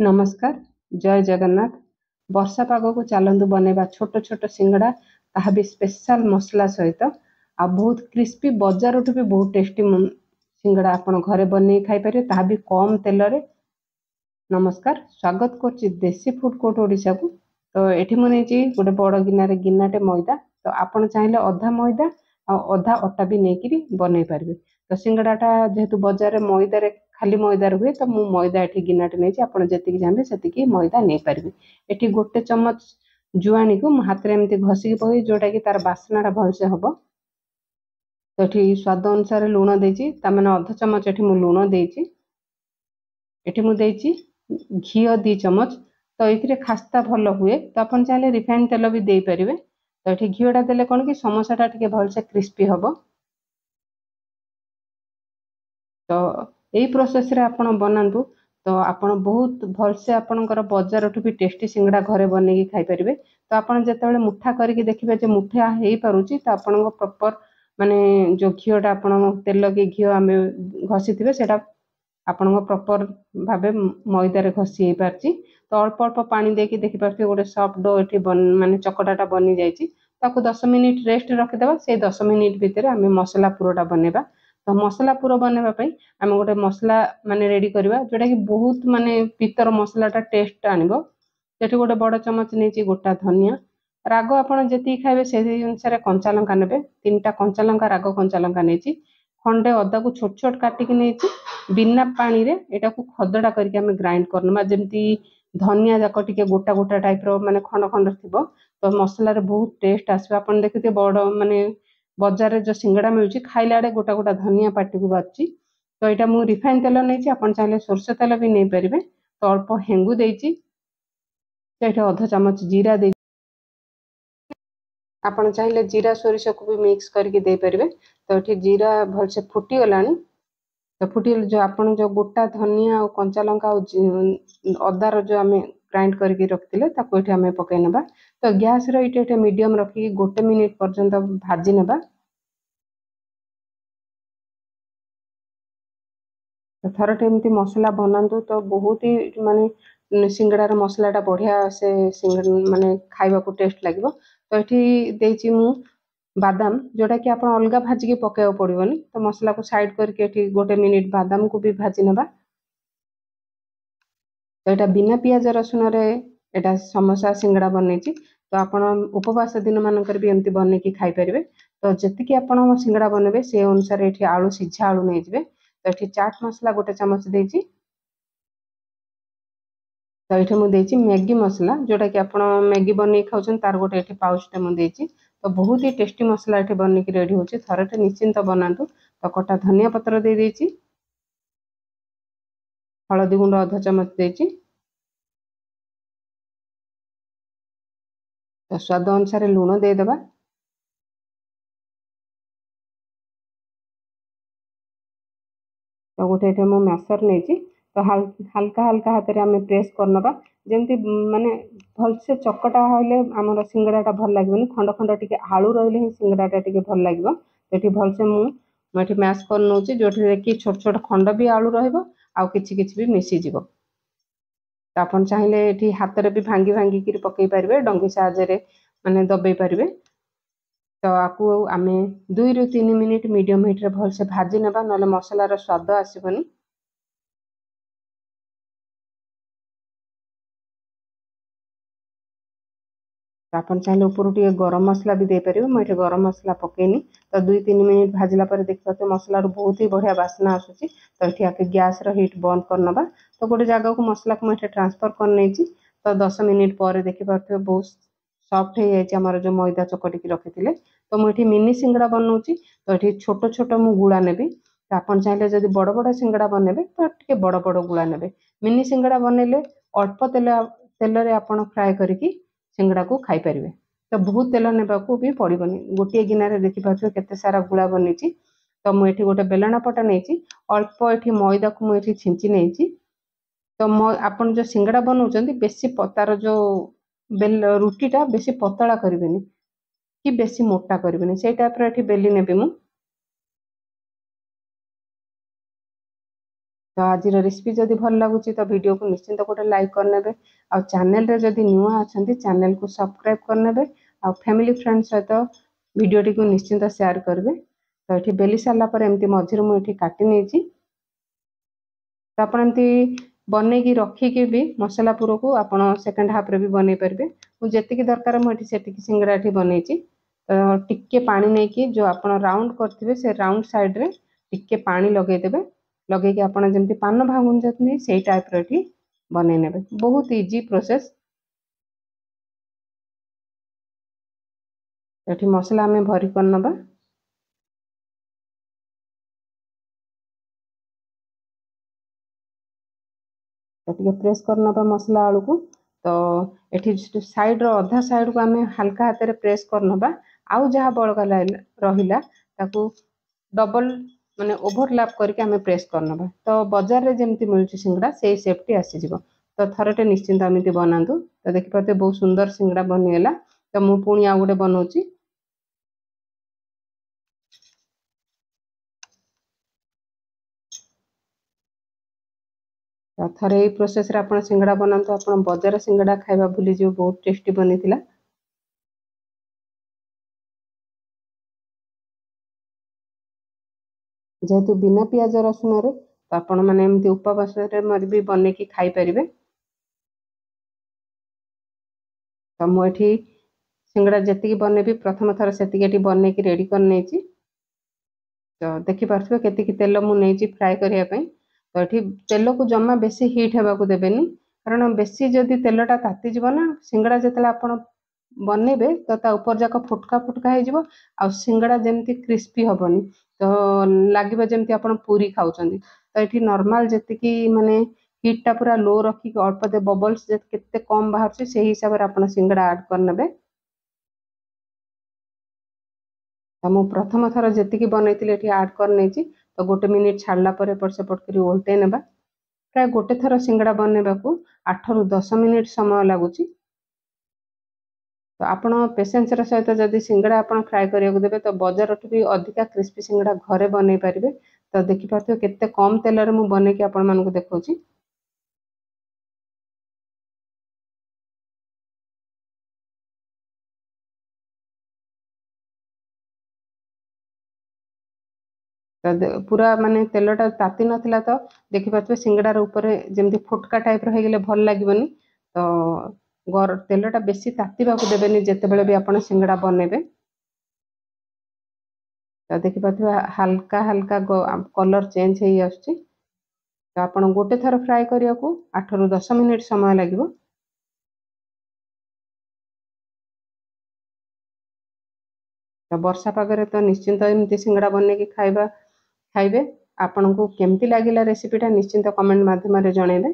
नमस्कार जय जगन्नाथ वर्षा पाग को चलतु बनैबा छोट छोट सिंगड़ा ताहा भी स्पेशल मसला सहित आ बहुत क्रिस्पी बजार भी बहुत टेस्टी सिंगड़ा आपण घरे बनै खाई पारे ताहा भी कम तेल रे। नमस्कार स्वागत करछि देसी फूड कोर्ट ओडिशा को। तो एठी मु नेछि गोटे बड़ गिनाटे मैदा। तो आपण चाहिले अधा मैदा आ अधा अटा भी नेकिरी बनै पारबे। तो सिंगड़ाटा जेहेतु बजार रे मैदा रे खाली मैदार हुए तो मु मैदा एठी गिनाटे नहीं आपण जति चाहे से मैदा नहीं पारबे। एठी गोटे चमच जुआणी को मु हाथ रे एमती घसिकी पकई जोटा कि तार बास्नाटा भलसे हबो। तो एठी स्वाद अनुसार लुण देछि तामाने अध चमच एठी मु लुण देछि। एठी मु देछि घी 2 चमच। तो एथिरे खास्ता भल हुए तो आपण चाहे रिफाइंड तेल भी दे परिबे। तो एठी घीटा देले कोन कि समोसाटा टिके भलसे क्रिस्पी हबो। तो यही प्रोसेस रे आपण बनातु तो आपण बहुत भलसे आपणकर बजार भी टेस्टी सिंगड़ा घरे बनैकी खाई परिबे। तो आपण जेतेबेले मुठा करके देखिबे जे मुठा हेई पारुची तो आपण प्रॉपर माने जो घीटा आपण तेल के घी आमे घसी थिबे सेटा आपण प्रॉपर भाबे मैदा रे घसी हेई पारची। तो अल्प अल्प पानी देके देखि पारथि गोटे सॉफ्ट डो एठी माने चकटाटा बनी जाईची। ताको 10 मिनिट रेस्ट रखि देबा। से 10 मिनिट भितर आमे मसला पुरोटा बनेबा। तो मसला पूरा बनवा आम गोटे मसला माने रेडी करवा जोटा कि बहुत माने पितर मसलाटा टेस्ट आनिबो। सेठी गोटे बड़ चमच नहीं गोटा धनिया राग आपण जेती खाइबे से अनुसार कंचा लंका नेबे। 3टा कंचा लंका राग कंचा लंका नहीं खंडे अदा को छोट छोट काटिकी नहीं बिना पानी रे एटा को खदड़ा करके आम ग्राइंड करनमा जेमती धनिया जाक टिके गोटा गोटा टाइप रो माने खंड खंड थिबो। तो मसला रे बहुत टेस्ट आसबो। आपण देखिते बड़ माने बजार रे जो सिंगड़ा मिलुची खाइला रे गोटा गोटा धनिया पाटी को बाची। तो यहाँ मुझे रिफाइन तेल नहीं आपन चाहिए सोरष तेल भी नहीं पारे। तो अल्प हेंगू देती तो ये अध चमच जीरा दे आपन चाहिए जीरा सोरिष को भी मिक्स करके दे पारे। तो ये जीरा भलसे फुटी गलानी। तो फुटी जो आपन जो गोटा धनिया और कंचा लंका अदार जो आम ग्राइंड करके रखते ये आम पकई ना। तो गैस रे मीडियम रखी 1 मिनिट पर्यंत भाजी नेबा। थरटे एमती मसला बनातु तो बहुत ही माने सिंगड़ार मसलाटा बढ़िया से माने खाइबा को टेस्ट लगे। तो ये देछि मु बादाम जोटा कि आप अलग भाजिकी पकेबा पड़ोनी। तो मसला को साइड करके 1 मिनिट बादाम को भी भाजी नेबा। तो यहाँ बिना पियाज रसुण रे एटा समोसा सिंगड़ा बनैछि। तो आपण उपवास दिन मानकर भी एमती बनैकी खाई परिबे। तो जतिकी आपण सिंगड़ा बनेबे से अनुसार एठी आलू सिझा आलू नै जिवे। तो ये चाट मसला 1 चमच देछि। तो ये मुझे देछि मैगी मसला जोटा कि आप मैगी बन खाऊँ तार गोटे ये पाउचटे मुझे। तो बहुत ही टेस्टी मसला ये बन की रेडी होची। थरटे निश्चिंत बनातु। तो कटा धनिया पत्र दे देछि। हलदी गुंड 1/2 चमच देछि। तो स्वाद अनुसार लुण दे देबा। तो गोटे ये मैसर नहीं तो हल्का हल्का हाथ में आम प्रेस करनबा जेमती माने भलसे चकटा हेले आमर सिंगड़ाटा भल लगे। खंड खंड टिके आलू रहिले ही सिंगड़ाटा टिके भल लगे। तो ये भलसे मुझे मैश कर नौची जो कि छोट छोट खंड भी आलू रहिबो आउ किछि किछि भी मिसी जिवो। तो आपन चाहिए ये हाथ रे भी भांगी भांगी कि पकई पारे डंगी साहाଯ୍य माने दबे पारे। तो आपको आम 2 ରୁ 3 मिनिट मीडियम हिट रे भलसे भाजी नेबा नले मसलार स्वाद आसबनी। आपन चाहिए ऊपर टे गरम मसला भी दे पारे। मुझे गरम मसला पकईनी। तो 2-3 मिनिट भाजला पर देखिए मसलार बहुत ही बढ़िया बास्ना आसूची। तो ये आके गैस हिट बंद करनबा। तो गोटे जगह को मसला को मुझे ट्रांसफर कर नहीं। तो 10 मिनिट पर देखिपे बहुत सॉफ्ट हो जाए आमर जो मैदा चकटिकी रखी। तो मुझे मिनी सिंगड़ा बनाऊँगी। तो ये छोट छोट मु गुड़ा नेबी। तो आप चाहिए जब बड़ बड़ सिंगड़ा बनेबे तो टे बड़ बड़ गुड़ा नेबे। मिनी सिंगड़ा बनइले अल्प तेल रे आपण फ्राए करके सिंगड़ा को खाई परिवे। तो बहुत तेल नेबा को भी पड़ोनी। गोटे गिनारे देखिपे केते सारा गुड़ा बनी। तो मुझे गोटे बेलना पटा नहीं अल्प ये मैदा को मुझे छिंची नहीं। तो आपन जो सिंगड़ा बनाऊँ बेसी तार जो रुटीटा बेसी पतला करेंगे कि बेसी मोटा करेंगे से टाइप ये बेली नेबी मु। तो आज रेसिपी जदि भल लगुच तो वीडियो को निश्चिंत गोटे लाइक करने आ चैनल रे जदि नुआ अच्छा चैनल को सब्सक्राइब करने आ फैमिली फ्रेंड सहित वीडियो को निश्चिंत शेयर करेंगे। तो ये बेली सारापर एमती मझिर मुझे काटी नहीं तो आप बनईकी रखिकी भी मसला पूर को आप सेकेंड हाफ रे भी बनई पारे। मुझे दरकार मुझे सिंगड़ा बनई तो टिके पानी नहीं कि जो आप राउंड करते से राउंड साइड रे टिके पानी लगेदेवे लगे आप जमी पान भांगुंजनी से टाइप रे बनई ने बहुत इजी प्रोसेस। ये मसला आम भरी करनबा तो प्रेस करनबा मसला आलू को तो ये साइड रो अधा साइड को आम हल्का हाथ में प्रेस करनबा आउ जहाँ बड़का रहिला ताकू डबल माने ओभरलैप करके आम प्रेस करनबा तो बाजार रे जेमती मिलुची सिंगड़ा से सेफ्टी आसीजिवो। तो थरटे निश्चिंत एमती बनातु तो देखिए बहुत सुंदर सिंगड़ा बनीगला। तो मु पुणी आ गोटे बनाऊँगी थरे यही प्रोसेस रे आपण सिंगड़ा बनातु आपण बाजार सिंगड़ा खाइबा भूली जो बहुत टेस्टी बनीथिला। जेहेतु बिना पियाज रसुण रे तो आपण माने एमती उपवास रे भी बने की खाई परिबे। तो मुझे सिंगड़ा जी बनैबी प्रथम थर से बन की रेडी कर तो देखिपे के तेल मुझे फ्राए करने तो ये तेल को जमा बेसी हिट होगा देवेनि कारण बेसी जदि तेलटा तातीज ना सिंगड़ा जिते आप बनइबे तो ता ऊपर जाक फुटका फुटका हो सिंगड़ा जमी क्रिस्पी हेनी तो लगे जमी आप पूरी खाऊँ। तो ये नॉर्मल जी माने हिटा पूरा लो रखिक अल्प दे बबल्स केते कम बाहर से हिसाब से आप सिंगड़ा ऐड करने। तो मु प्रथम थर जी बनई ऐड कर तो गोटे मिनिट छाड़ला एपट सेपट कर ओल्टे नेबा प्राय गोटे थर सिंगड़ा बनवा को 8 ରୁ 10 मिनिट समय लगुच। तो आपण पेसेंस सहित जदि सिंगड़ा आप फ्राए करने देवे तो बजार भी अधिका क्रिस्पी सिंगड़ा घरे बनई पारे। तो देखिपे केते कम तेल रे मु बनईकी आपण मानकु देखौची। पूरा माने तेलटा ताती नथिला तो देखिपे सिंगड़ार ऊपर जमी फुटका टाइप रहीगले भल लगे तो तेलटा बेसी तातीबा देवेनि जितेबाला भी आप सिंगड़ा बनइबे। तो देखिपे हल्का हल्का कलर चेंज हो आसुची। तो आप गोटे थर फ्राए करने को 8 ରୁ 10 मिनिट समय लगे। तो वर्षा पागरे तो निश्चिंत एमती सिंगड़ा बनने खाइबे। आपन को केमती लगिला रेसिपीटा निश्चिंत कमेंट माध्यम जनइबे।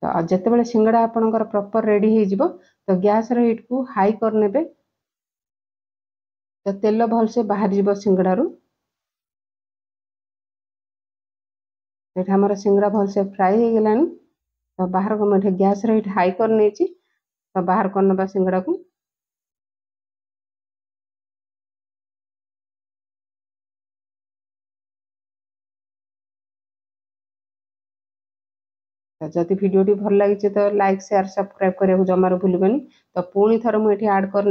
तो जितेबाला सिंगड़ा आपणकर प्रॉपर रेडी हो तो गैस हिट को हाई करने तो तेल भलसे बाहर जीव सिंगड़ारू। आमर सिंगड़ा भलसे फ्राए हो गलानी तो बाहर को मुझे गैस हिट हाई कर तो बाहर करनबा सिंगड़ा को। जदि वीडियो भल लगी तो लाइक शेयर सब्सक्राइब करने को जमार भूलबेनि। तो पुणी थर मुझे ऐड कर।